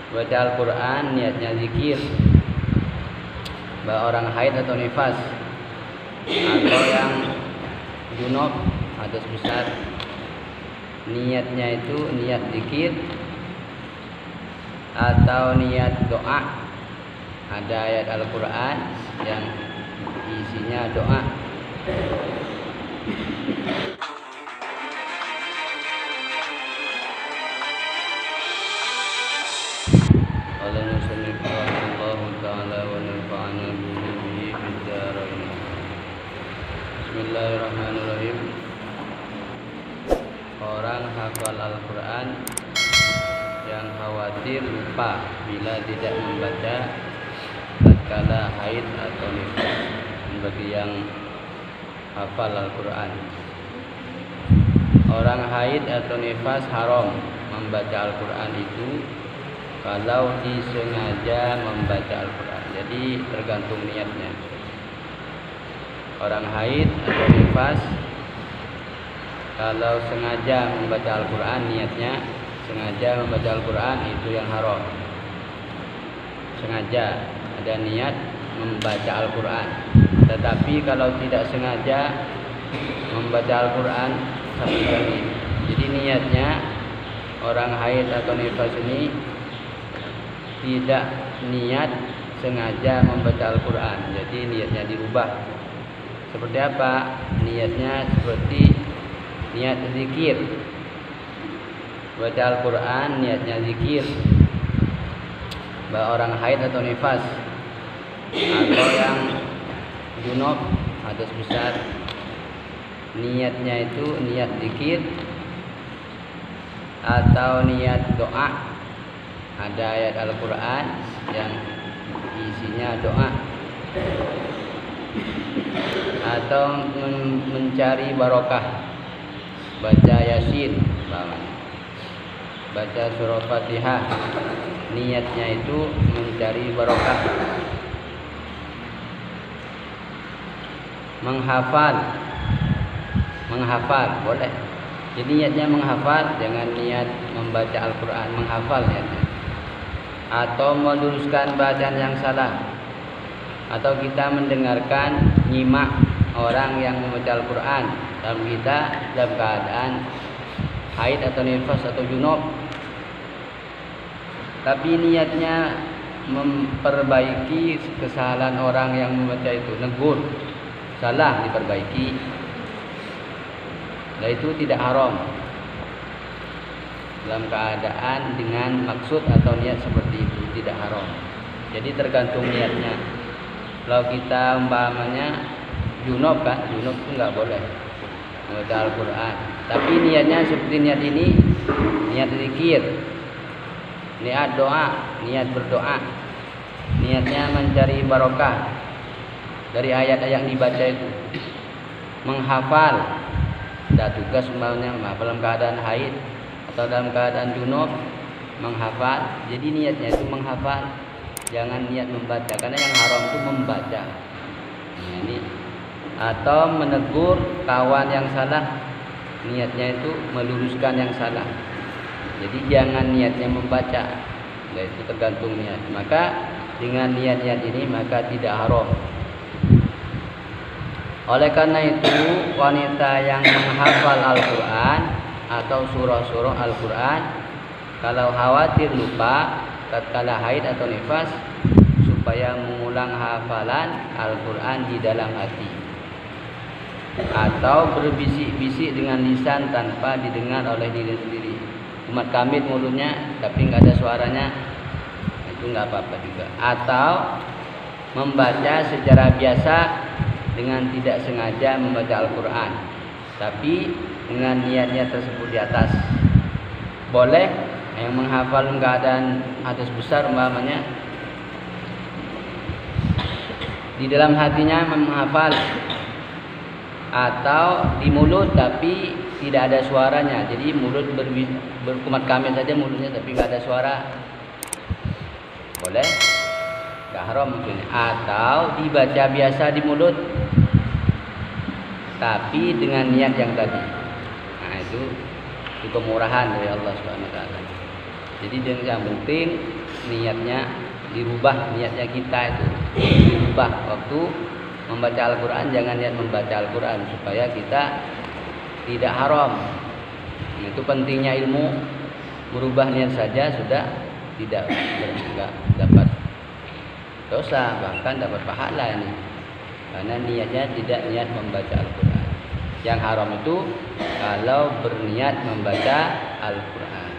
Baca Al-Quran niatnya zikir. Orang haid atau nifas, atau yang junub hadas besar, niatnya itu niat zikir atau niat doa. Ada ayat Al-Quran yang isinya doa. Bismillahirrahmanirrahim. Orang hafal Al-Quran yang khawatir lupa bila tidak membaca tatkala haid atau nifas. Bagi yang hafal Al-Quran, orang haid atau nifas haram membaca Al-Quran itu kalau disengaja membaca Al-Quran. Jadi tergantung niatnya. Orang haid atau nifas kalau sengaja membaca Al-Quran, niatnya sengaja membaca Al-Quran, itu yang haram. Sengaja ada niat membaca Al-Quran. Tetapi kalau tidak sengaja membaca Al-Quran sama sekali, jadi niatnya orang haid atau nifas ini tidak niat sengaja membaca Al-Quran, jadi niatnya dirubah. Seperti apa? Niatnya seperti niat zikir. Baca Al-Quran niatnya zikir. Orang haid atau nifas, atau yang junub hadas besar, niatnya itu niat zikir atau niat doa. Ada ayat Al-Quran yang isinya doa. Atau mencari barokah, baca Yasin, baca surah Fatihah, niatnya itu mencari barokah. Menghafal boleh, jadi niatnya menghafal, jangan niat membaca Al-Quran, menghafal niatnya. Atau meluruskan bacaan yang salah, atau kita mendengarkan, nyimak orang yang membaca Al-Quran dalam kita dalam keadaan haid atau nifas atau junub, tapi niatnya memperbaiki kesalahan orang yang membaca itu, negur, salah diperbaiki, dan itu tidak haram dalam keadaan dengan maksud atau niat seperti itu, tidak haram. Jadi tergantung niatnya. Kalau kita umpamanya junub kan, junub itu nggak boleh membaca Al-Quran, tapi niatnya seperti niat ini, niat zikir, niat doa, niat berdoa, niatnya mencari barokah dari ayat-ayat yang dibaca itu, menghafal. Ada tugas umpamanya menghafal dalam keadaan haid atau dalam keadaan junub, menghafal. Jadi niatnya itu menghafal, jangan niat membaca, karena yang haram itu membaca. Nah, ini. Atau menegur kawan yang salah, niatnya itu meluruskan yang salah. Jadi jangan niatnya membaca. Nah, itu tergantung niat. Maka dengan niat-niat ini maka tidak haram. Oleh karena itu, wanita yang menghafal Al-Quran atau surah-surah Al-Quran, kalau khawatir lupa tatkala haid atau nifas, supaya mengulang hafalan Al-Quran di dalam hati, atau berbisik-bisik dengan lisan tanpa didengar oleh diri sendiri. Umat kamit mulutnya tapi nggak ada suaranya, itu nggak apa-apa juga. Atau membaca secara biasa dengan tidak sengaja membaca Al-Quran, tapi dengan niat-niat tersebut di atas. Boleh yang menghafal keadaan hadas besar umpamanya, di dalam hatinya menghafal, atau di mulut tapi tidak ada suaranya, jadi mulut berkumat kamit saja mulutnya tapi nggak ada suara, boleh, nggak haram mungkin. Atau dibaca biasa di mulut tapi dengan niat yang tadi. Nah, itu kemurahan dari Allah Subhanahu wa taala. Jadi yang penting niatnya dirubah, niatnya kita itu dirubah waktu membaca Al-Quran. Jangan niat membaca Al-Quran supaya kita tidak haram. Itu pentingnya ilmu. Merubah niat saja sudah tidak dapat dosa, bahkan dapat pahala ini, karena niatnya tidak niat membaca Al-Quran. Yang haram itu kalau berniat membaca Al-Quran.